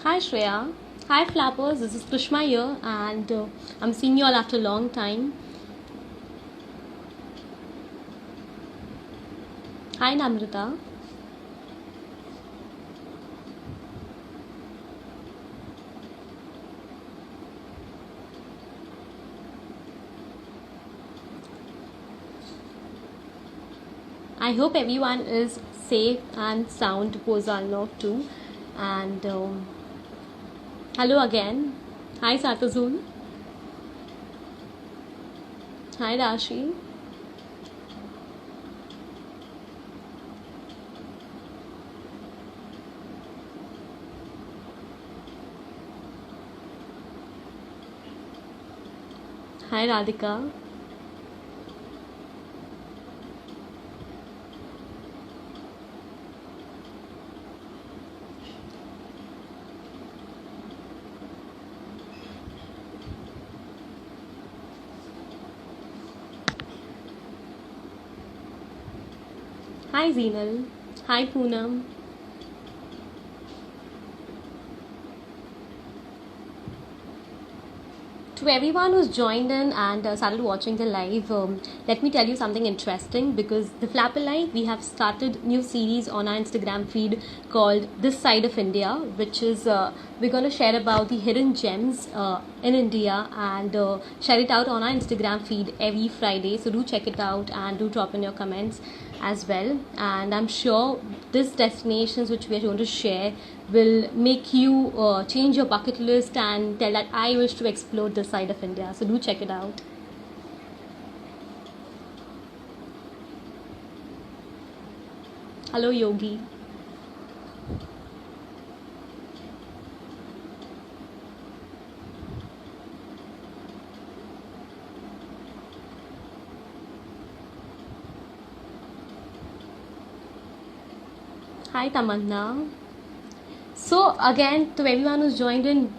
Hi Shreya. Hi Flappers, this is Krishma here and I'm seeing you all after a long time. Hi Namrita. I hope everyone is safe and sound post Arnav too. And hello again. Hi Satazul. Hi Rashi. Hi Radhika. Hi Zeenal. Hi Poonam. To everyone who's joined in and started watching the live, let me tell you something interesting because the Flapper Live, we have started new series on our Instagram feed called This Side of India, which is we're going to share about the hidden gems in India and share it out on our Instagram feed every Friday. So do check it out and do drop in your comments as well. And I'm sure these destinations which we are going to share will make you change your bucket list and tell that I wish to explore this side of India. So do check it out. Hello, Yogi. Hi, Tamanna. So again, to everyone who's joined in,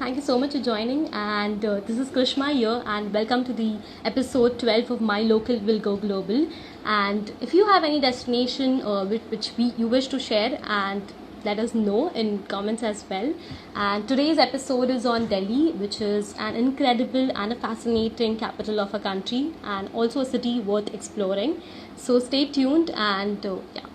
thank you so much for joining. And this is Krishma here, and welcome to the episode 12 of My Local Will Go Global. And if you have any destination you wish to share, and let us know in comments as well. And today's episode is on Delhi, which is an incredible and a fascinating capital of a country, and also a city worth exploring. So stay tuned, and yeah.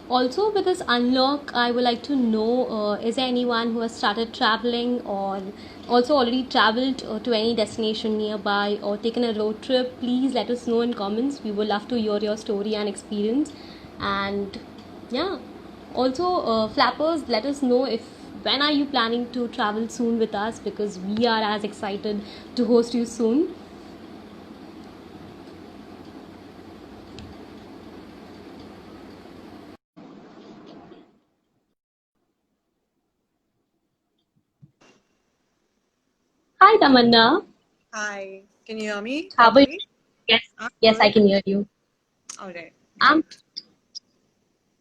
Also, with this unlock, I would like to know is there anyone who has started traveling or also already traveled to any destination nearby or taken a road trip? Please let us know in comments. We would love to hear your story and experience. And yeah, also, Flappers, let us know if when are you planning to travel soon with us because we are as excited to host you soon. Hi, Tamanna. Hi, can you hear me How are you? properly? Yes, I'm yes, I good. can hear you. All right, I'm great.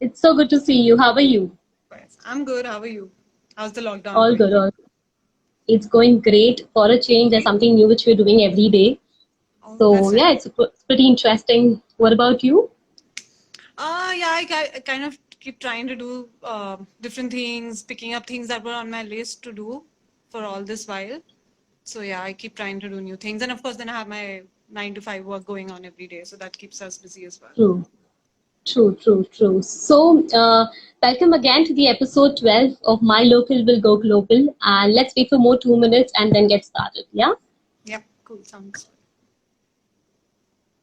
It's so good to see you. How are you? Yes, I'm good. How are you? How's the lockdown All going? good. It's going great. For a change, there's something new which we're doing every day. Oh, So that's nice. yeah, it's pretty interesting. What about you? Yeah, I kind of keep trying to do different things, picking up things that were on my list to do for all this while. So yeah, I keep trying to do new things, and of course, then I have my 9 to 5 work going on every day, so that keeps us busy as well. True, true. So, welcome again to the episode 12 of My Local Will Go Global. And let's wait for more 2 minutes and then get started. Yeah? Yep, cool. Sounds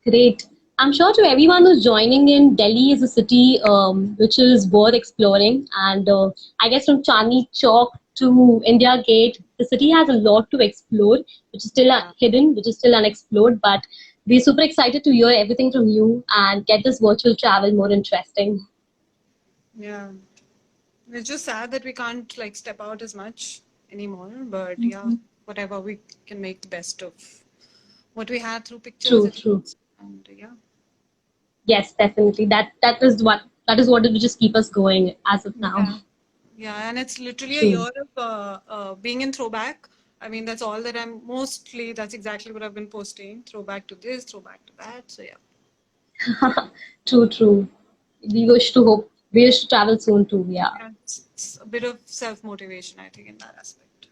Great. I'm sure to everyone who's joining in, Delhi is a city which is worth exploring. And I guess from Chandni Chowk to India Gate, the city has a lot to explore, which is still yeah, hidden, which is still unexplored. But we're super excited to hear everything from you and get this virtual travel more interesting. yeah. It's just sad that we can't like step out as much anymore, but yeah, whatever we can make the best of what we had through pictures True, at true. least. And yeah, Yes, definitely. That is what will just keep us going as of now. yeah, yeah. And it's literally a True. year of being in throwback. I mean, that's all that that's exactly what I've been posting. Throwback to this, throwback to that. So yeah. True, true. We wish to travel soon too. Yeah. Yeah, it's a bit of self-motivation, I think, in that aspect.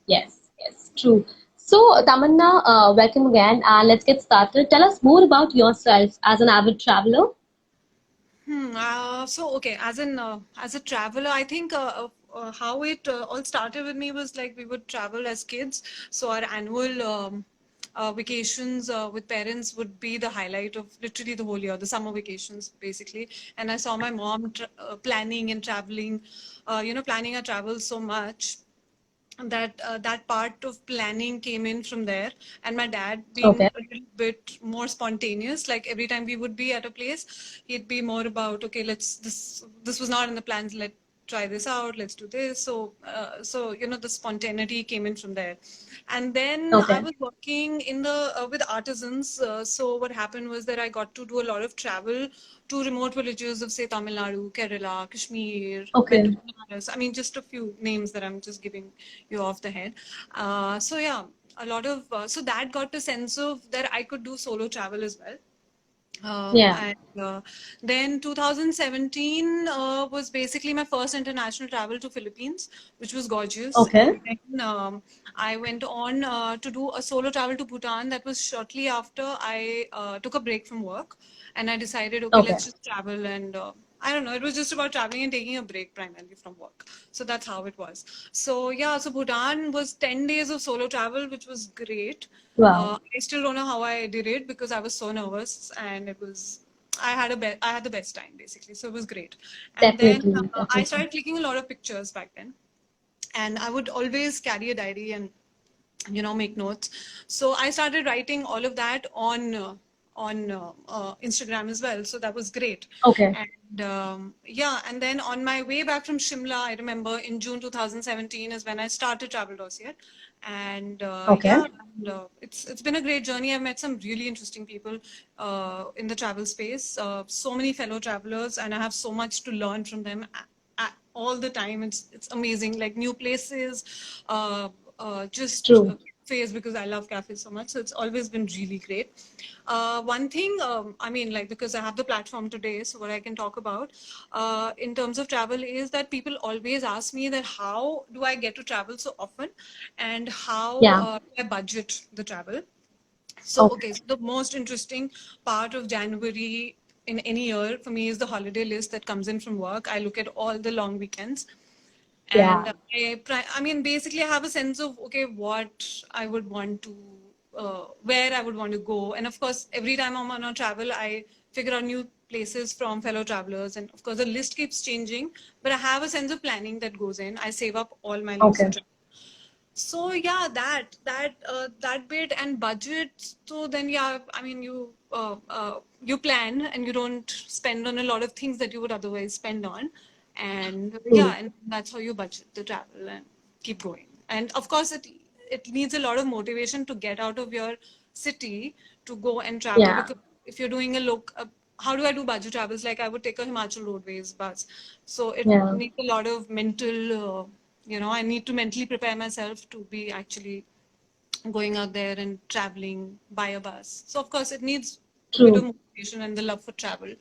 Yes, yes, true. So, Tamanna, welcome again, and let's get started. Tell us more about yourself as an avid traveler. So okay, as a traveler, I think how it all started with me was like we would travel as kids. So our annual vacations with parents would be the highlight of literally the whole year, the summer vacations basically. And I saw my mom planning and traveling, planning our travel so much that part of planning came in from there, and my dad being Okay. a little bit more spontaneous, like every time we would be at a place he'd be more about, okay, this was not in the plans, let's try this out, let's do this. So the spontaneity came in from there. And then I Okay. was working in the with artisans. So what happened was that I got to do a lot of travel to remote villages of, say, Tamil Nadu, Kerala, Kashmir, went to Okay. Banaras. I mean, just a few names that I'm just giving you off the head. So yeah, a lot of so that got a sense of that I could do solo travel as well. Yeah. And then 2017 was basically my first international travel to Philippines, which was gorgeous. And Okay. then I went on to do a solo travel to Bhutan. That was shortly after I took a break from work, and I decided, okay, Okay. let's just travel. And I don't know, it was just about traveling and taking a break primarily from work. So that's how it was. So yeah, so Bhutan was 10 days of solo travel, which was great. Wow. I still don't know how I did it because I was so nervous, and I had the best time basically. So it was great. And then Definitely. I Definitely. started clicking a lot of pictures back then, and I would always carry a diary and make notes. So I started writing all of that on Instagram as well. So that was great. Okay. And yeah, and then on my way back from Shimla, I remember in June 2017 is when I started Travel Dossier. And Okay. yeah, and, it's been a great journey. I've met some really interesting people in the travel space, so many fellow travelers, and I have so much to learn from them all the time. It's amazing, like new places, just True. cafes, because I love cafes so much. So it's always been really great. One thing, I mean, like, because I have the platform today, so what I can talk about in terms of travel is that people always ask me that how do I get to travel so often, and how Yeah. do I budget the travel. So, Okay. okay, so the most interesting part of January in any year for me is the holiday list that comes in from work. I look at all the long weekends, Yeah. and I mean, basically, I have a sense of, okay, what I would want to, where I would want to go. And of course, every time I'm on a travel, I figure out new places from fellow travelers. And of course, the list keeps changing, but I have a sense of planning that goes in. I save up all my leaves for Okay. travel. So yeah, that bit and budget. So then yeah, I mean you plan and you don't spend on a lot of things that you would otherwise spend on, and True. yeah, and that's how you budget the travel and keep going. And of course, it needs a lot of motivation to get out of your city to go and travel, Yeah. because if you're doing a look. How do I do budget travels? Like I would take a Himachal Roadways bus, so it Yeah. needs a lot of mental. I need to mentally prepare myself to be actually going out there and traveling by a bus. So of course, it needs a bit of True. motivation and the love for travel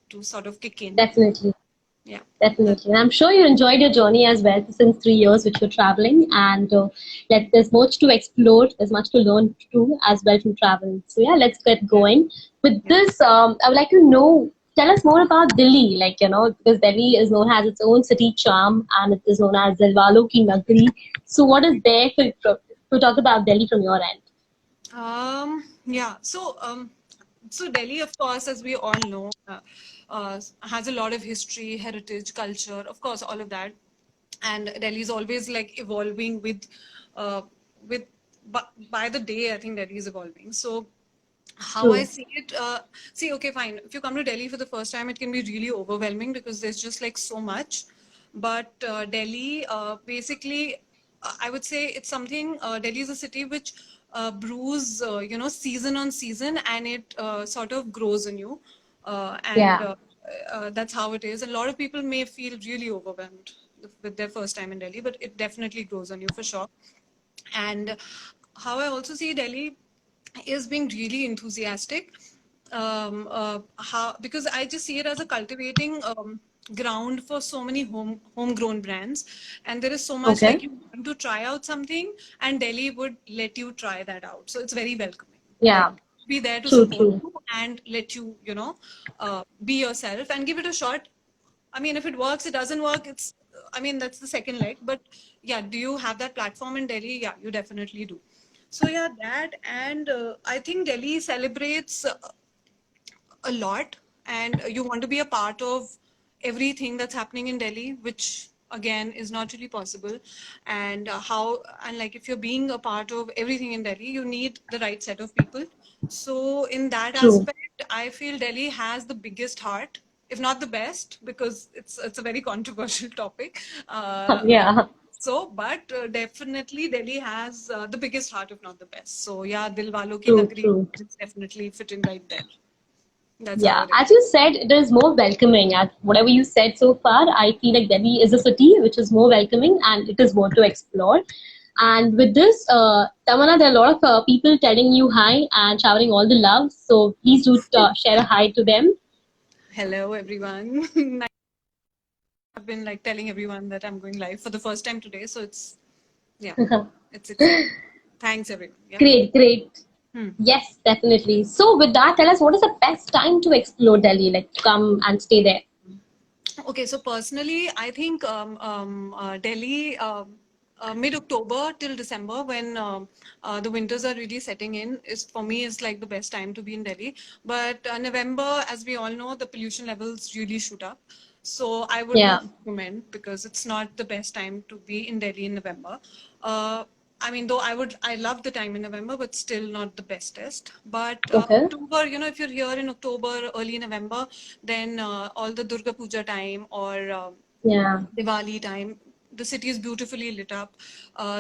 to sort of kick in. Definitely. Yeah, that. Definitely. And I'm sure you enjoyed your journey as well since 3 years which you're traveling. And there's much to explore. There's much to learn too as well from travel. So yeah, let's get Yeah, going. With yeah. this, I would like to know, tell us more about Delhi. Because Delhi is known as its own city charm and it is known as Dilwalho ki Nagri. So what is there to talk about Delhi from your end? Yeah. So Delhi, of course, as we all know, has a lot of history, heritage, culture, of course, all of that. And Delhi is always like evolving uh, with, by the day, I think Delhi is evolving. So how I True. see it, okay, fine. If you come to Delhi for the first time, it can be really overwhelming because there's just like so much. But Delhi, basically, I would say it's something. Delhi is a city which brews, season on season, and it sort of grows on you. And Yeah. That's how it is. And a lot of people may feel really overwhelmed with their first time in Delhi, but it definitely grows on you for sure. And how I also see Delhi is being really enthusiastic. How, because I just see it as a cultivating ground for so many homegrown brands, and there is so much like Okay. you want to try out something, and Delhi would let you try that out. So it's very welcoming. Like, Yeah. be there to True. support True. you and let you, be yourself and give it a shot. I mean, if it works, it doesn't work. I mean, that's the second leg. But yeah, do you have that platform in Delhi? Yeah, you definitely do. So yeah, that, and I think Delhi celebrates a lot, and you want to be a part of everything that's happening in Delhi, which again is not really possible. And like if you're being a part of everything in Delhi, you need the right set of people. So in that True. aspect, I feel Delhi has the biggest heart, if not the best, because it's a very controversial topic. Yeah. But definitely Delhi has the biggest heart, if not the best. So yeah, Dilwalho ki True. Nagri True. is definitely fitting right there. That's how Yeah, it is. as you said, it is more welcoming. At whatever you said so far, I feel like Delhi is a city which is more welcoming and it is more to explore. And with this, Tamana, there are a lot of people telling you hi and showering all the love. So please do share a hi to them. Hello, everyone. I've been like telling everyone that I'm going live for the first time today, so yeah, it's exciting. Thanks, everyone. Yeah. Great, great. Hmm. Yes, definitely. So with that, tell us what is the best time to explore Delhi, like come and stay there. Okay, so personally, I think Delhi, mid-October till December, when the winters are really setting in, is for me is like the best time to be in Delhi. But November, as we all know, the pollution levels really shoot up. So I would Yeah. not recommend, because it's not the best time to be in Delhi in November. Uh, I mean, though I love the time in November, but still not the bestest. But Okay. October, if you're here in October, early November, then all the Durga Puja time or Yeah. Diwali time, the city is beautifully lit up.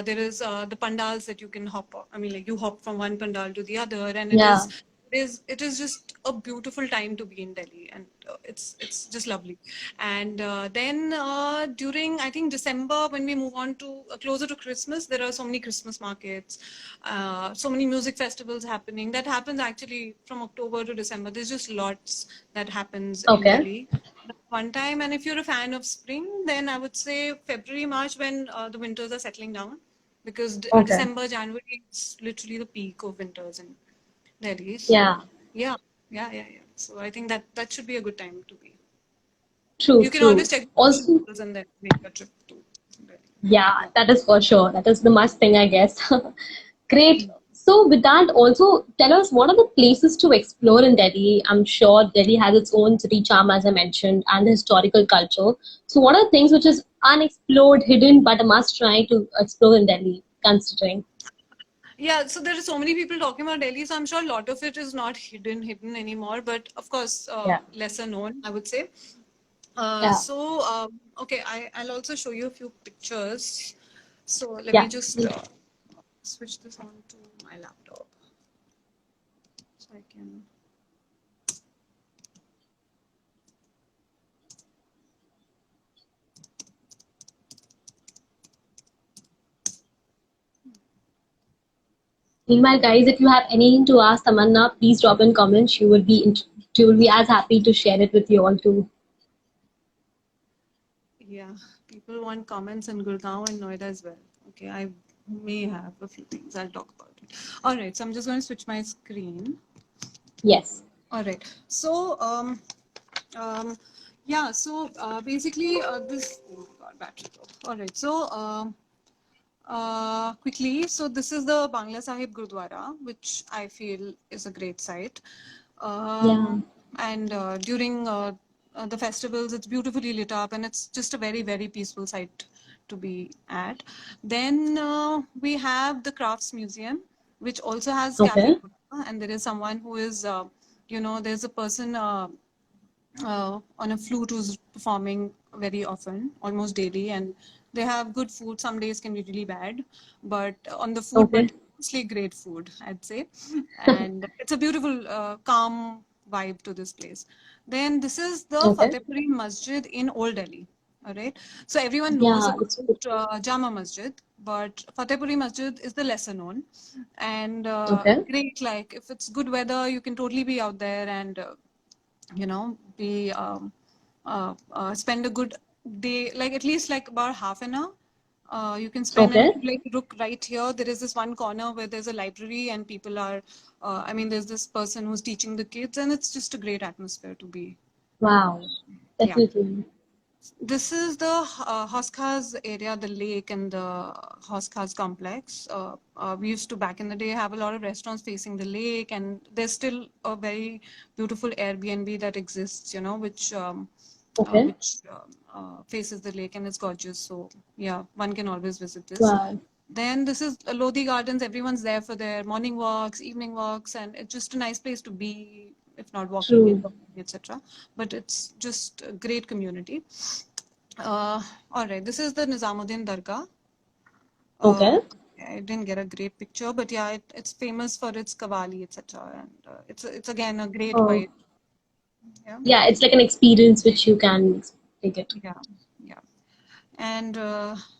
There is the pandals that you can I mean, like you hop from one pandal to the other, and Yeah. it is just a beautiful time to be in Delhi, and it's just lovely. And then during, I think, December, when we move on to closer to Christmas, there are so many Christmas markets, so many music festivals happening. That happens actually from October to December. There's just lots that happens in Okay. Delhi one time. And if you're a fan of spring, then I would say February, March, when the winters are settling down, because Okay. December, January is literally the peak of winters in Delhi. Yeah. So yeah, yeah. So I think that should be a good time to be. True. You can always True. check the pollution Also, levels and then make a trip to Delhi. yeah, Yeah. that is for sure. That is the must thing, I guess. Great. So, with that, also tell us what are the places to explore in Delhi? I'm sure Delhi has its own city charm, as I mentioned, and the historical culture. So, what are the things which is unexplored, hidden, but a must try to explore in Delhi, considering? Yeah, so there are so many people talking about Delhi, so I'm sure a lot of it is not hidden anymore, but of course, Yeah. lesser known, I would say. Yeah. Okay, I'll also show you a few pictures. So let me Yeah. just Please. switch this on to my laptop so I can. Meanwhile, guys, if you have anything to ask Tamanna, please drop in comments. She will be as happy to share it with you all too. Yeah, people want comments in Gurgaon and Noida as well. Okay, I may have a few things. I'll talk about it. All right, so I'm just going to switch my screen. Yes. All right. So, um, yeah. So basically, this. Oh God, battery low. All right. So, quickly. So this is the Bangla Sahib Gurdwara, which I feel is a great site. Yeah. And during the festivals, it's beautifully lit up, and it's just a very peaceful site to be at. Then we have the Crafts Museum, which also has Okay. Cafe Gurdwara, and there is someone who is, there's a person on a flute who's performing very often, almost daily, and they have good food. Some days can be really bad, but on the food, Okay. but mostly great food, I'd say. And it's a beautiful, calm vibe to this place. Then this is the Okay. Fatehpuri Masjid in Old Delhi. All right. So everyone knows Yeah, it's good. about Jama Masjid, but Fatehpuri Masjid is the lesser known. And Okay. great, like if it's good weather, you can totally be out there and be spend a good day, like at least like about half an hour. You can spend, and if Okay. you like look right here, there is this one corner where there's a library and people are, I mean, there's this person who's teaching the kids, and it's just a great atmosphere to be. Wow. Yeah. Definitely. This is the Hoskas area, the lake and the Hoskas complex. We used to back in the day have a lot of restaurants facing the lake, and there's still a very beautiful Airbnb that exists, Okay. which faces the lake and it's gorgeous. So yeah, one can always visit this. Wow. Then this is Lodi Gardens. Everyone's there for their morning walks, evening walks, and it's just a nice place to be, if not walking, True. etc. But it's just a great community. All right, this is the Nizamuddin Dargah. Uh, Okay. I didn't get a great picture, but yeah, it's famous for its kavali, etc. And it's again a great Oh, vibe. Yeah, yeah, it's like an experience which you can take it. yeah, yeah. And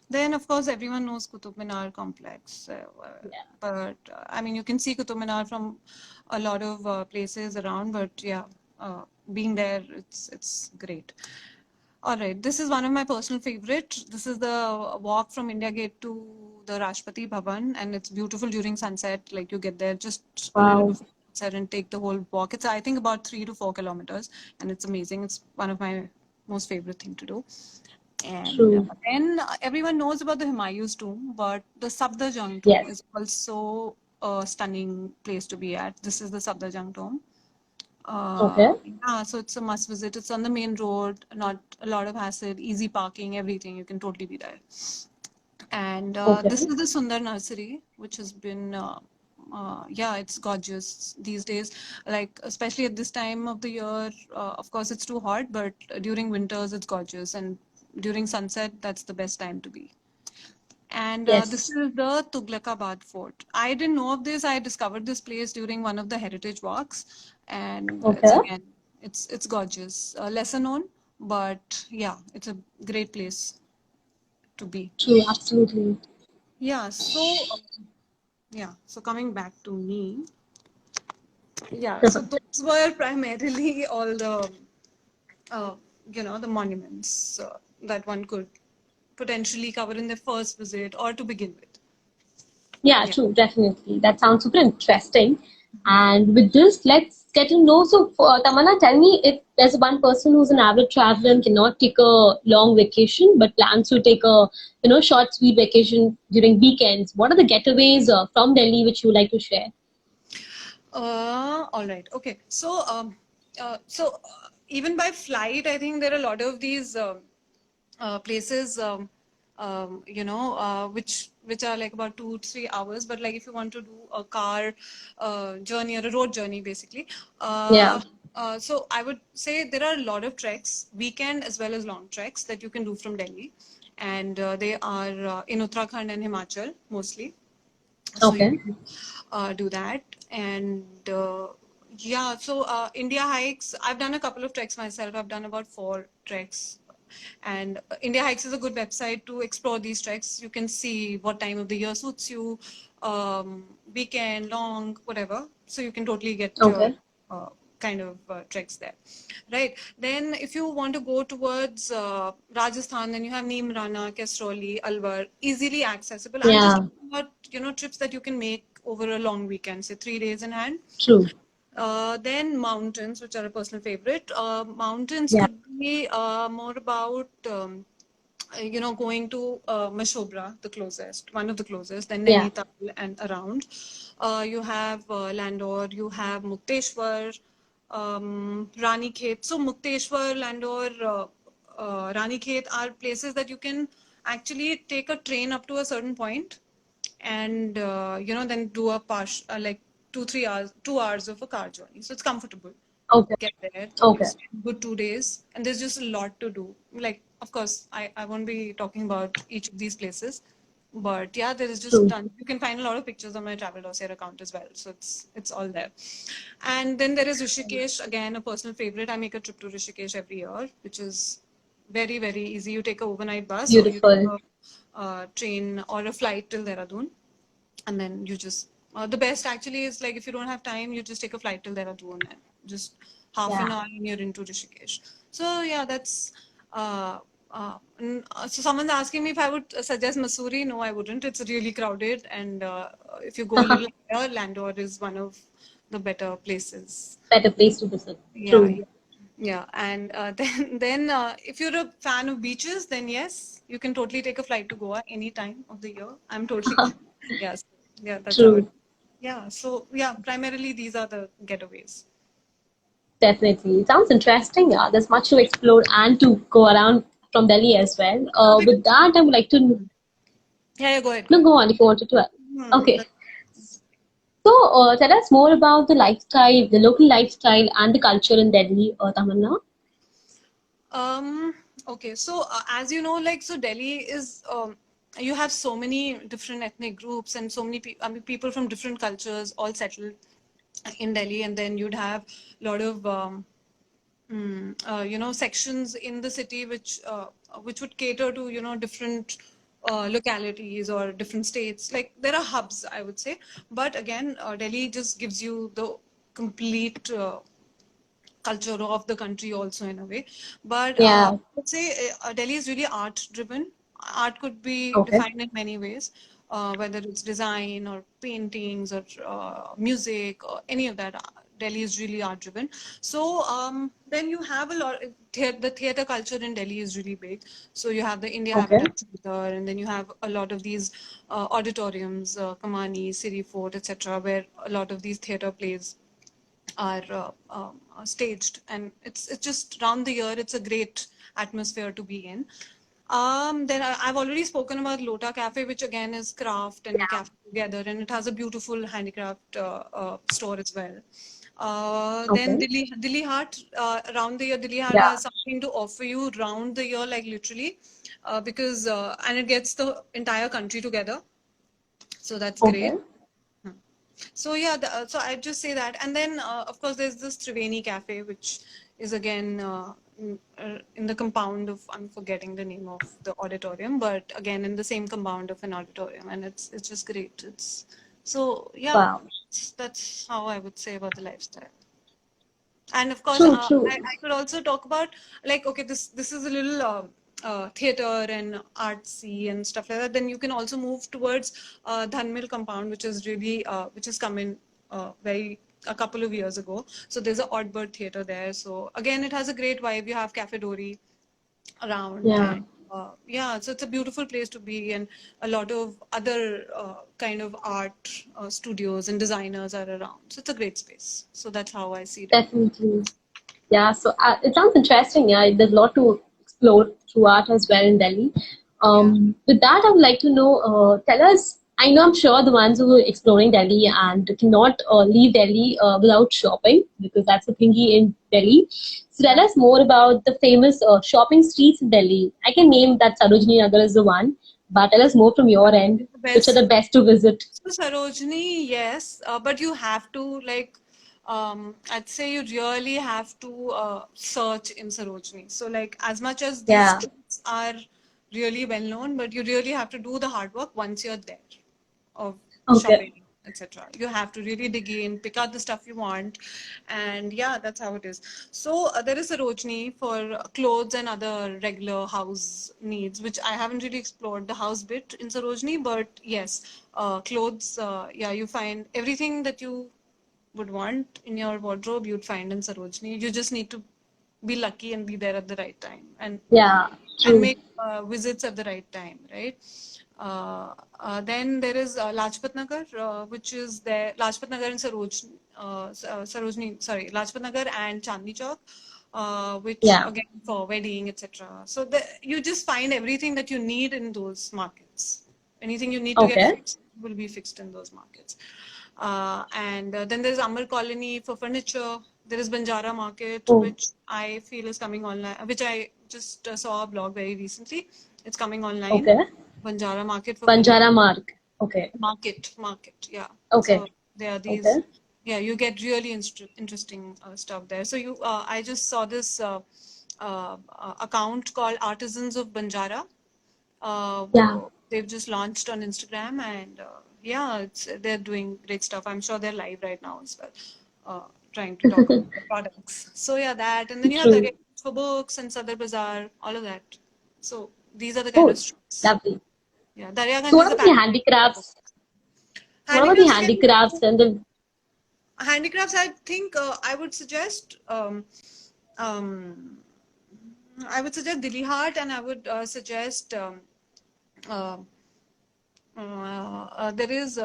then, of course, everyone knows Qutub Minar complex. Yeah. But I mean, you can see Qutub Minar from a lot of places around. But yeah, being there, it's great. All right, this is one of my personal favorite. This is the walk from India Gate to the Rashtrapati Bhavan, and it's beautiful during sunset. Like you get there just a little Wow. before sunset and take the whole walk. It's I think about 3 to 4 kilometers, and it's amazing. It's one of my most favorite thing to do. And True. then everyone knows about the Humayun's tomb, but the Safdarjung tomb Yes. is also a stunning place to be at. This is the Safdarjung tomb. Okay. Yeah, so it's a must visit. It's on the main road, not a lot of hassle, easy parking, everything. You can totally be there. And Okay. this is the Sundar Nursery, which has been, yeah, it's gorgeous these days. Like, especially at this time of the year, of course, it's too hot, but during winters, it's gorgeous. And during sunset, that's the best time to be. And this Yes. is the Tughlakabad Fort. I didn't know of this. I discovered this place during one of the heritage walks, and it's Okay. again, it's gorgeous. Lesser known, but yeah, it's a great place to be. True. Absolutely. Yeah. So yeah. So coming back to me, yeah. So those were primarily all the uh, the monuments that one could potentially cover in their first visit or to begin with. Yeah, Yeah. true, definitely. That sounds super interesting. And with this, let's get to know. So, Tamanna, tell me if there's one person who's an avid traveler and cannot take a long vacation, but plans to take a short, sweet vacation during weekends. What are the getaways from Delhi which you like to share? All right. Okay. Even by flight, I think there are a lot of these places, which are like about 2 3 hours. But like if you want to do a car journey or a road journey, basically, Yeah. so I would say there are a lot of treks, weekend as well as long treks that you can do from Delhi, and they are in Uttarakhand and Himachal mostly. So you Okay. can do that. And yeah, so India hikes, I've done a couple of treks myself. I've done about 4 treks. And India Hikes is a good website to explore these treks. You can see what time of the year suits you, weekend, long, whatever. So you can totally get your Okay. uh, kind of treks there, right? Then, if you want to go towards Rajasthan, then you have Neem Rana, Kastroli, Alwar, easily accessible. I'm just Yeah. talking about trips that you can make over a long weekend, say 3 days in hand. True. Then mountains, which are a personal favorite. Mountains Yeah. could be more about going to Mashobra, the closest, one of the closest, then Yeah. Nainital and around. You have Landor, you have Mukteshwar, Rani Khet. So Mukteshwar, Landor, Rani Khet are places that you can actually take a train up to a certain point and then do a like 2 3 hours 2 hours of a car journey, so it's comfortable. Okay. Get there, you Okay. spend good 2 days, and there's just a lot to do. Like, of course, I won't be talking about each of these places, but yeah, there is just True. tons. You can find a lot of pictures on my travel dossier account as well, so it's all there. And then there is Rishikesh, again a personal favorite. I make a trip to Rishikesh every year, which is Very, very easy. You take a overnight bus or you take Beautiful. a train or a flight till Dehradun, and then you just the best actually is like if you don't have time, you just take a flight till Dehradun and just half Yeah. an hour and you're into Rishikesh. So yeah, that's so someone's asking me if I would suggest Mussoorie. No, I wouldn't. It's really crowded, and if you go a little higher, Landor is one of the better places. Better place to visit. Yeah, True. yeah, yeah. And then if you're a fan of beaches, then yes, you can totally take a flight to Goa any time of the year. I'm totally yes, yeah, that's how it. True. Yeah, so yeah, primarily these are the getaways. Definitely. It sounds interesting. Yeah, there's much to explore and to go around from Delhi as well. Because, With that, I would like to yeah, yeah, go ahead, go no ahead. go on if you wanted to. Hmm, Okay. So, tell us more about the lifestyle, the local lifestyle, and the culture in Delhi, Tamanna. Um, okay, so as you know, like so Delhi is you have so many different ethnic groups and so many I mean, people from different cultures all settled in Delhi, and then you'd have a lot of sections in the city which would cater to different localities or different states. Like there are hubs, I would say, but again, Delhi just gives you the complete culture of the country also in a way. But Yeah. let's say Delhi is really art driven. Art could be Okay. defined in many ways, whether it's design or paintings or music or any of that. Delhi is really art driven. So then you have a lot. The theater culture in Delhi is really big. So you have the India Okay. Habitat Center, and then you have a lot of these auditoriums, Kamani, Siri Fort, etc., where a lot of these theater plays are staged, and it's just round the year. It's a great atmosphere to be in. Then I've already spoken about Lota Cafe, which again is craft and cafe together, and it has a beautiful handicraft store as well. Then Okay. Delhi Heart, around the year, Delhi Heart Yeah. has something to offer you round the year, like literally, because and it gets the entire country together, so that's great. Okay. So yeah, so I'd just say that, and then of course there's this Triveni Cafe, which is again in the compound of, I'm forgetting the name of the auditorium, but again in the same compound of an auditorium, and it's just great. It's so yeah, Wow. that's how I would say about the lifestyle. And of course, True. True. I could also talk about, like, okay, this is a little theater and artsy and stuff like that. Then you can also move towards Dhanmil compound, which is really which has come in very a couple of years ago. So there's a Odd Bird theater there. So again, it has a great vibe. You have Cafe Dori around, Yeah. and yeah, so it's a beautiful place to be, and a lot of other kind of art studios and designers are around, so it's a great space. So that's how I see Delhi. Definitely. Yeah, so it sounds interesting. Yeah, there's a lot to explore through art as well in Delhi. Yeah. With that, I would like to know, tell us, I know I'm sure the ones who are exploring Delhi and cannot leave Delhi without shopping, because that's the thingy in Delhi. So tell Yeah. us more about the famous shopping streets in Delhi. I can name that Sarojini Nagar is the one, but tell us more from your end, It's the which are best. the best to visit. So Sarojini, yes, but you have to like, I'd say you really have to search in Sarojini. So like, as much as these Yeah, streets are really well known, but you really have to do the hard work once you're there of okay, shopping, etc. You have to really dig in, pick out the stuff you want, and yeah, that's how it is. So there is Sarojini for clothes and other regular house needs, which I haven't really explored the house bit in Sarojini, but yes, clothes. Yeah, you find everything that you would want in your wardrobe. You'd find in Sarojini. You just need to be lucky and be there at the right time, yeah, and true. make visits at the right time, right? Then there is Lajpat Nagar, which is there. Lajpat Nagar and Sarojini, sorry, Lajpat Nagar and Chandni Chowk, which Yeah, again for wedding, etc. So you just find everything that you need in those markets. Anything you need to get okay. fixed will be fixed in those markets. And then there's Amar Colony for furniture. There is Banjara Market, Oh, which I feel is coming online, which I just saw a blog very recently. It's coming online. okay. Banjara Market for furniture. Banjara Mark. Okay. Market, yeah. Okay. So there are these, Okay. yeah, you get really interesting stuff there. So I just saw this. account called Artisans of Banjara. Yeah. They've just launched on Instagram, and yeah, they're doing great stuff. I'm sure they're live right now as well, trying to talk about the products. So yeah, that, and then you have the True. Darya for books and Sadar Bazaar, all of that. So these are the kind Oh, of streets. lovely. Yeah, So Daryaganj what is a about the pattern. handicrafts? What about the Handicrafts again. handicrafts and the Handicrafts, I think I would suggest. Um, I would suggest Dilly Heart, and I would suggest. Uh, there is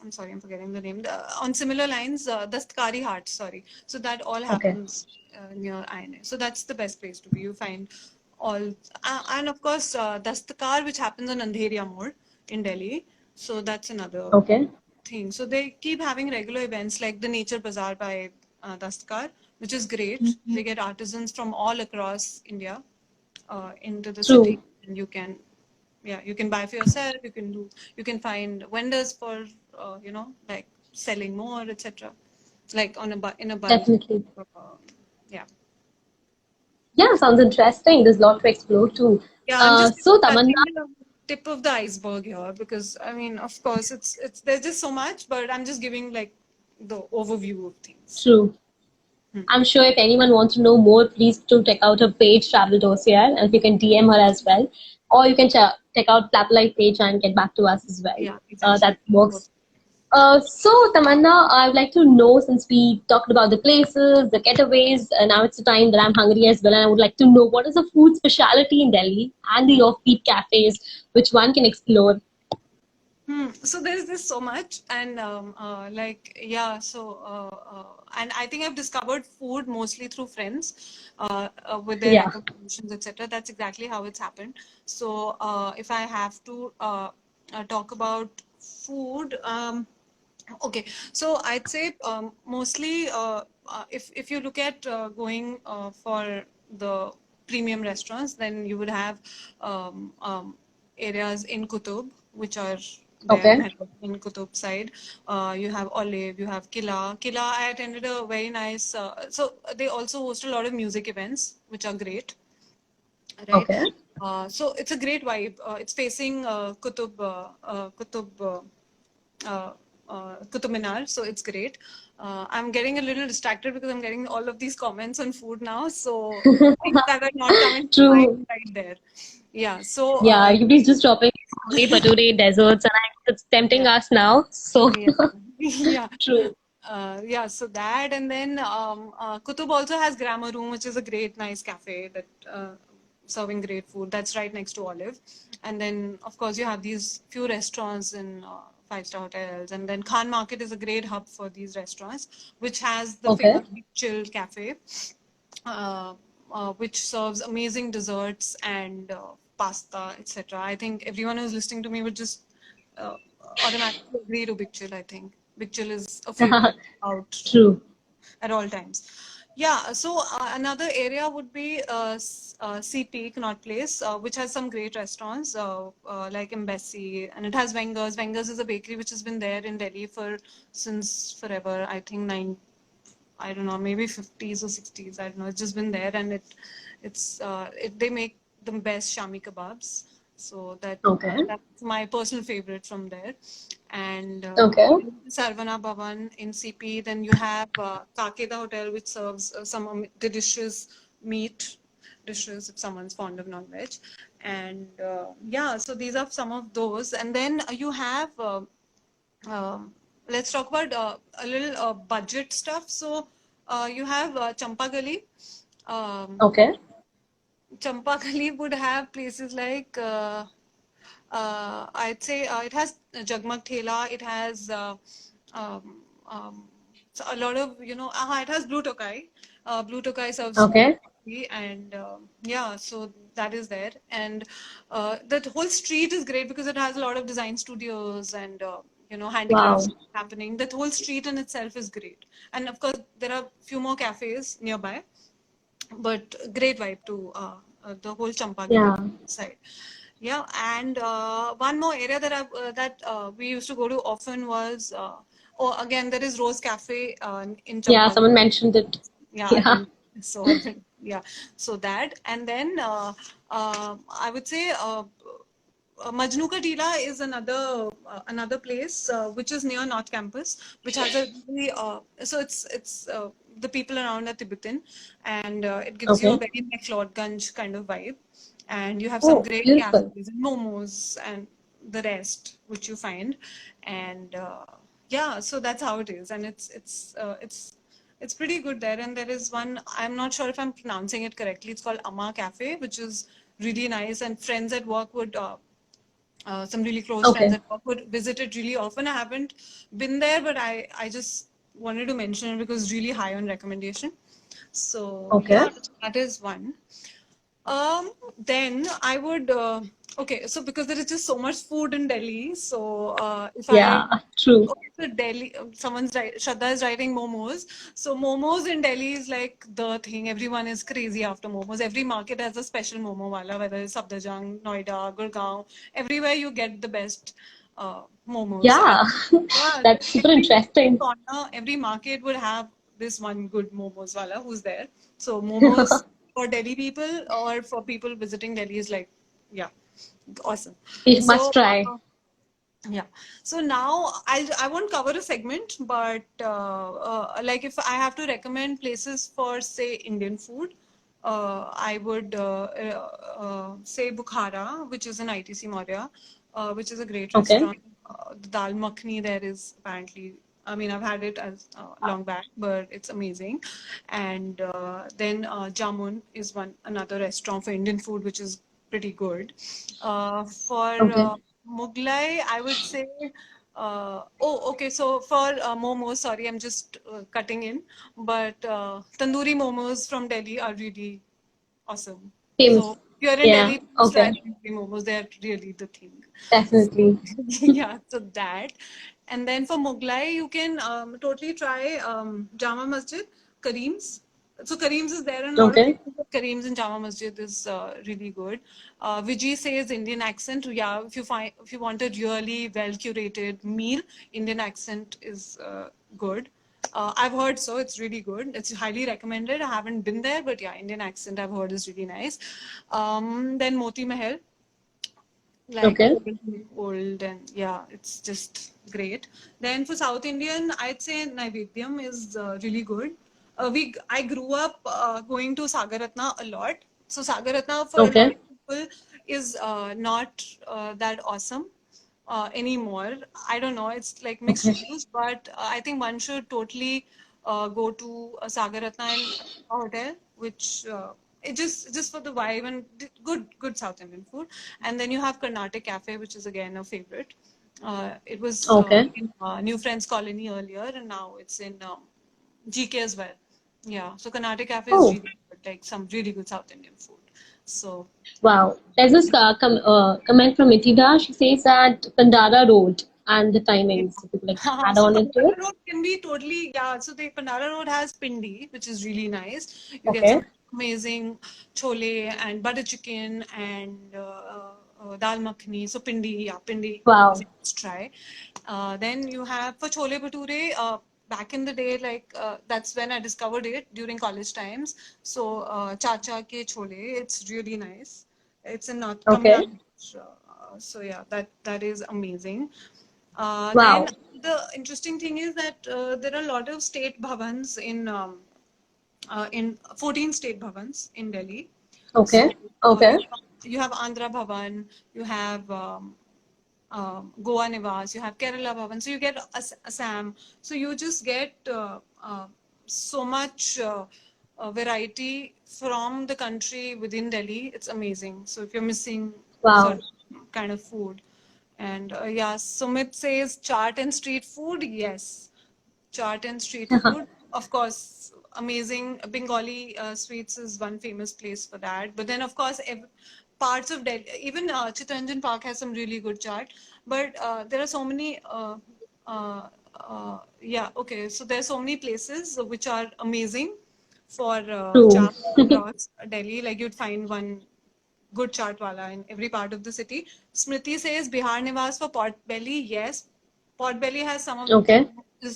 I'm sorry, I'm forgetting the name. On similar lines, Dastkari Hart, sorry. So that all okay. happens near INA. So that's the best place to be. You find all, and of course, Dastkar, which happens on Andheriya Mode in Delhi. So that's another Okay. thing. So they keep having regular events like the Nature Bazaar by Dastkar, which is great. They get artisans from all across India into the city, True. and you can, yeah, you can buy for yourself. You can find vendors for like selling more, etc., like on in a bulk. Definitely. uh, yeah. Yeah, sounds interesting. There's a lot to explore too. Yeah, I'm just So Tamanna, touching the tip of the iceberg here, because I mean, of course, it's there's just so much, but I'm just giving like the overview of things. true. I'm sure if anyone wants to know more, please do check out her page, Travel Dossier, and you can DM her as well. Or you can check out Flap Life page and get back to us as well. Yeah, exactly. That works. So Tamanna, I would like to know, since we talked about the places, the getaways, now it's the time that I'm hungry as well, and I would like to know what is the food specialty in Delhi and the off-beat cafes which one can explore. So there's this so much, and like yeah, so and I think I've discovered food mostly through friends, with their Yeah. recommendations, etc. That's exactly how it's happened. So if I have to talk about food, okay, so I'd say mostly if you look at going for the premium restaurants, then you would have areas in Kutub, which are there Okay. in Kutub side. You have Olive, you have Kila. Kila, I attended a very nice. So they also host a lot of music events, which are great, right? Okay. So it's a great vibe. It's facing Qutub Minar, so it's great. I'm getting a little distracted because I'm getting all of these comments on food now, so things that are not coming to mind True. right there. Yeah, so Yeah, everybody's just dropping chole bhature desserts, and it's tempting yeah, us now. So yeah, yeah. true. Yeah, so that, and then Kutub also has Grammar Room, which is a great, nice cafe that serving great food. That's right next to Olive. And then, of course, you have these few restaurants in five-star hotels. And then Khan Market is a great hub for these restaurants, which has the Okay. famous Big Chill Cafe, uh, which serves amazing desserts and pasta, etc. I think everyone who's listening to me would just uh, automatically agree to Big Chill, I think. Big Chill is a favorite out True. at all times. Yeah, so another area would be Sea Peak, Not Place, which has some great restaurants like Embassy, and it has Wenger's. Wenger's is a bakery which has been there in Delhi for since forever. I think I don't know, maybe 50s or 60s. I don't know. It's just been there, and they make the best shami kebabs. So Okay. that's my personal favorite from there. And Okay. Sarvana Bhavan in CP. Then you have Kakeda Hotel, which serves some delicious meat dishes if someone's fond of non-veg. And yeah, so these are some of those. And then you have let's talk about a little budget stuff. So you have Champa Gali. Um, Okay. Champa Gali would have places like I'd say it has Jagmag Thela. It has so a lot of it has Blue Tokai. Blue Tokai serves food, Okay. and yeah, so that is there. And that whole street is great because it has a lot of design studios and Wow. handicrafts happening. That whole street in itself is great. And of course, there are few more cafes nearby, but great vibe to the whole Champagali Yeah. side. Yeah, and one more area that we used to go to often was oh, again, there is Rose Cafe in Yeah. Champagali. Someone mentioned it. Yeah, Yeah. again, So yeah, so that, and then I would say Majnu Ka Tila is another place which is near North Campus, which has a really so it's the people around are Tibetan, and it gives you a Okay. very McLeodganj kind of vibe, and you have some Oh, great beautiful. cafes and momos and the rest which you find, and yeah, so that's how it is, and it's pretty good there. And there is one, I'm not sure if I'm pronouncing it correctly. It's called Amma Cafe, which is really nice. And friends at work would, some really close friends Okay. at work would visit it really often. I haven't been there, but I just wanted to mention it because it's really high on recommendation. So Okay. yeah, that is one. Then I would okay. So because there is just so much food in Delhi, so if I Yeah, true. okay, so Delhi, Shraddha is writing momos. So momos in Delhi is like the thing. Everyone is crazy after momos. Every market has a special momo wala, whether it's Safdarjung, Noida, Gurgaon. Everywhere you get the best momos. And Yeah, yeah, that's super every interesting. corner, every market would have this one good momos wala who's there. So momos for Delhi people or for people visiting Delhi is like, yeah, awesome. You must So try. yeah. So now I won't cover a segment, but like if I have to recommend places for say Indian food, I would say Bukhara, which is in ITC Maurya, which is a great Okay. restaurant. The dal makhani there is apparently. I mean, I've had it as long back, but it's amazing. And then Jamun is another restaurant for Indian food, which is pretty good. For Okay. Mughlai, I would say. Oh, okay. So for momos, sorry, I'm just cutting in, but tandoori momos from Delhi are really awesome. Famous. So if you're in Yeah. Delhi, please try Okay. tandoori momos. They're really the thing. So, Definitely. yeah, so that. And then for Mughlai, you can totally try Jama Masjid, Kareem's. So Kareem's is there in a lot of Okay. places, but Kareem's in Jama Masjid is really good. Vijay says Indian accent. Yeah, if you want a really well curated meal, Indian accent is good. I've heard so. It's really good. It's highly recommended. I haven't been there, but yeah, Indian accent I've heard is really nice. Then Moti Mahal, like Okay. old, and yeah, it's just great. Then for South Indian, I'd say Naivedyam is really good. I grew up going to Sagaratna a lot. So Sagaratna for a lot Okay. of people is not that awesome anymore. I don't know. It's like mixed Okay. reviews, but I think one should totally go to Sagaratna in a hotel, which it just for the vibe and good South Indian food. And then you have Carnatic Cafe, which is again a favorite. It was Okay. in New Friends Colony earlier, and now it's in GK as well. Yeah, so Carnatic Cafe is Oh, really good, like some really good South Indian food. So wow. There's this comment from Itida. She says that Pandara Road and the yeah. timings, if you could like add So on into Pandara it. Road can be totally, yeah. So the Pandara Road has pindi, which is really nice. You get Okay. some amazing chole and butter chicken and dal makhani. So pindi, yeah, pindi is Wow. a must try. Then you have for chole bhature. Back in the day, like that's when I discovered it during college times. So Chacha ke chole, it's really nice. It's in North Tamil Okay. Nadu. So yeah, that is amazing. Then Wow. the interesting thing is that there are a lot of state bhavans in 14 state bhavans in Delhi. So Okay. Okay. you have Andhra Bhavan, you have Goa Nivas, you have Kerala Bhavan, so you get Assam. So you just get so much variety from the country within Delhi. It's amazing. So if you're missing Wow. certain kind of food, and yeah, Sumit says chaat and street food. Yes, chaat and street food. Of course, amazing. Bengali sweets is one famous place for that. But then, of course, parts of Delhi, even Chittaranjan Park has some really good chaat. But there are so many. Yeah, okay. So there are so many places which are amazing for True. chaat across Delhi. Like you'd find one good chaat wala in every part of the city. Smriti says Bihar Nivas for pot belly. Yes, pot belly has some of Okay.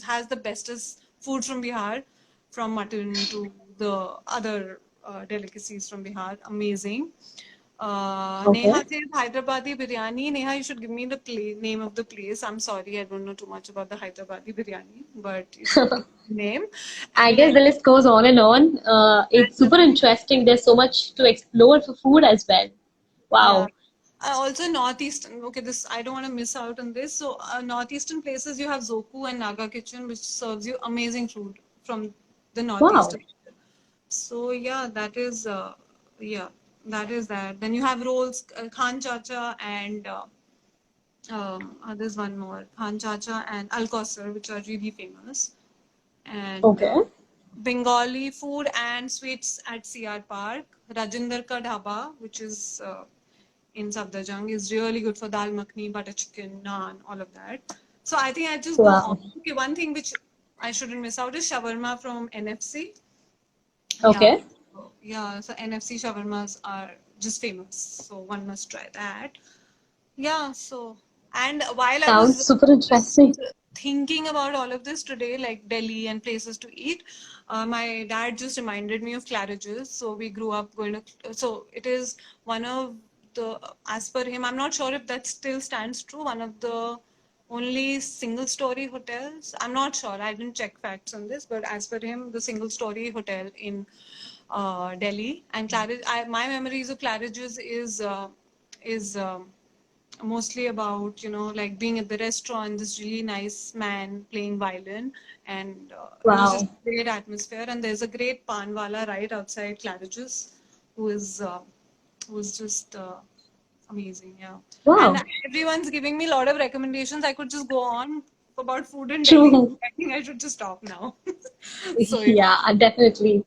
has the bestest food from Bihar, from mutton to the other delicacies from Bihar. Amazing. Okay. Neha says Hyderabadi biryani. Neha, you should give me the name of the place. I'm sorry, I don't know too much about the Hyderabadi biryani, but you should give me the name. I And guess then the list goes on and on. It's super interesting. There's so much to explore for food as well. yeah. Wow. Also northeastern. Okay, this I don't want to miss out on this. So northeastern places you have Zoku and Naga Kitchen, which serves you amazing food from the Wow. northeastern. So yeah, yeah, that is that. Then you have rolls, Khan Chacha and there's one more, Khan Chacha and Al Kausar, which are really famous. And Okay. Bengali food and sweets at CR Park. Rajinder Ka Dhaba, which is in Safdarjung, is really good for dal makhni, butter chicken, naan, all of that. So I think I just go on. Wow. Okay, one thing which I shouldn't miss out is shawarma from NFC. Yeah, Okay. yeah. So NFC shawarmas are just famous, so one must try that. Yeah. So, and while I Sounds was super just interesting. thinking about all of this today, like Delhi and places to eat, my dad just reminded me of Claridge's. So we grew up going to. So it is one of the, as per him, I'm not sure if that still stands true. One of the only single story hotels. I'm not sure. I didn't check facts on this, but as per him, the single story hotel in Delhi. And Claridge, my memories of Claridge's is mostly about, like being at the restaurant, this really nice man playing violin, and it was just Wow. great atmosphere. And there's a great panwala right outside Claridge's, who is who's just amazing. Yeah, and Wow. everyone's giving me a lot of recommendations. I could just go on about food in Delhi. True. I think I should just stop now. So yeah. Yeah, definitely.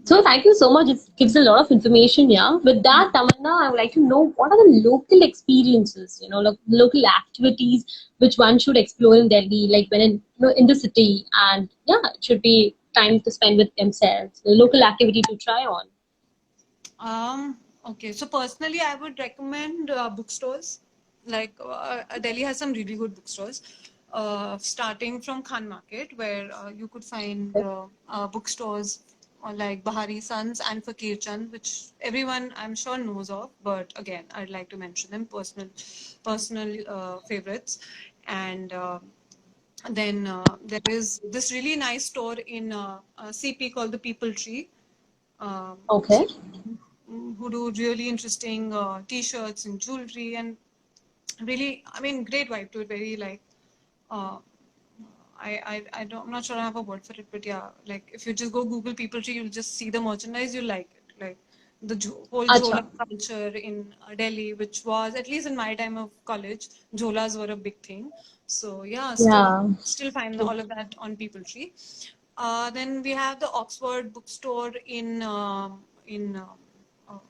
So Yeah. thank you so much. It gives a lot of information, yeah. With that, Tamanna, I would like to know what are the local experiences, like local activities which one should explore in Delhi, like when in the city, and yeah, it should be time to spend with themselves. The local activity to try on. Okay. So personally, I would recommend bookstores. Like Delhi has some really good bookstores. Starting from Khan Market, where you could find Okay. bookstores like Bahari Sons and Fakir Chand, which everyone I'm sure knows of. But again, I'd like to mention them, personal favorites. And then there is this really nice store in CP called the People Tree. Okay. Who do really interesting t-shirts and jewelry, and really, I mean, great vibe to it. Very like, uh, I don't, I'm not sure I have a word for it, but yeah, like if you just go Google People Tree, you'll just see the merchandise, you'll like it. Like the whole Acha. Jhola culture in Delhi, which was, at least in my time of college, Jholas were a big thing. So yeah, Yeah. still find True. all of that on People Tree. Then we have the Oxford bookstore in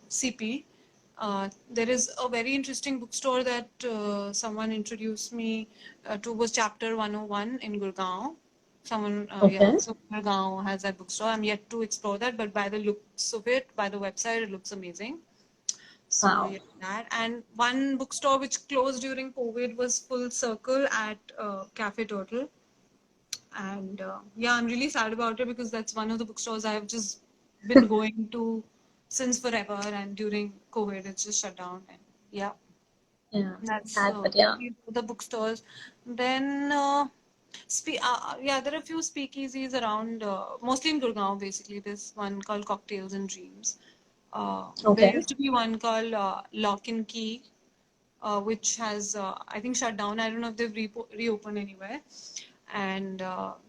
CP. There is a very interesting bookstore that someone introduced me to, was Chapter 101 in Gurgaon. Someone, yeah, Okay. so Gurgaon has that bookstore. I'm yet to explore that, but by the looks of it, by the website, it looks amazing. So Wow. yeah, that. And one bookstore which closed during COVID was Full Circle at Cafe Turtle. And yeah, I'm really sad about it because that's one of the bookstores I've just been going to since forever. And during COVID, it's just shut down. And yeah, Yeah. that's Sad, but yeah. the bookstores. Then, yeah, there are a few speakeasies around, mostly in Gurgaon, basically. There's one called Cocktails and Dreams. There Okay. used to be one called Lock and Key, which has, I think, shut down. I don't know if they've reopened anywhere. And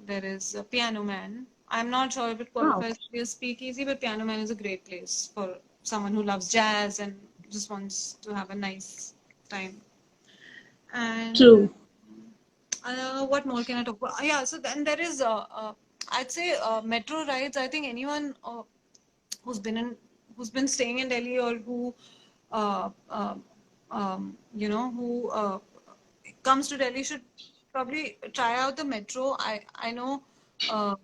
there is a Piano Man. I'm not sure if it Wow. qualifies to be a speakeasy, but Piano Man is a great place for someone who loves jazz and just wants to have a nice time. And True. what more can I talk about? Yeah, so then there is, I'd say, metro rides. I think anyone who's been in, who's been staying in Delhi, or who, uh, uh, who comes to Delhi should probably try out the metro. I know, uh,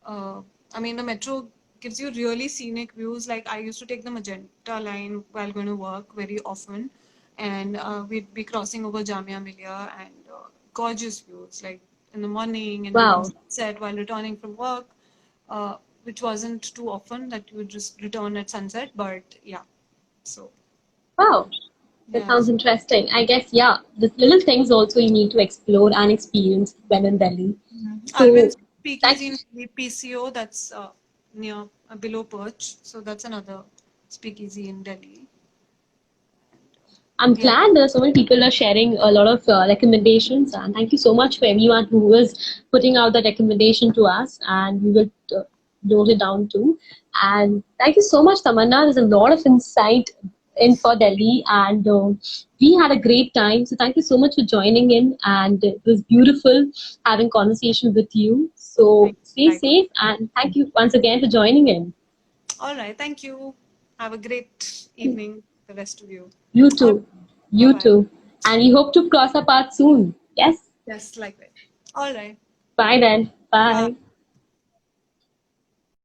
uh, I mean, the metro gives you really scenic views. Like I used to take the Magenta line while going to work very often, and we'd be crossing over Jamia Millia, and gorgeous views, like in the morning and during Wow. sunset while returning from work. Uh, which wasn't too often that you would just return at sunset. But yeah, so Wow, that yeah. sounds interesting. I guess, yeah, the little things also you need to explore and experience when in Delhi. Arvind So, thank Speakeasy in PCO, that's near below Perch. So that's another speakeasy in Delhi. I'm Yeah. glad so many people are sharing a lot of recommendations, and thank you so much for everyone who is putting out the recommendation to us, and we will note it down too. And thank you so much, Tamanna. There's a lot of insight in for Delhi, and we had a great time. So thank you so much for joining in, and it was beautiful having conversation with you. So Thank stay you. Like, safe, and thank you once again for joining in. all right. Thank you. Have a great evening, the rest of you. You All right. too, Bye you bye. too, and we hope to cross our paths soon. Yes. Yes, likewise. All right. Bye then. Bye. Bye.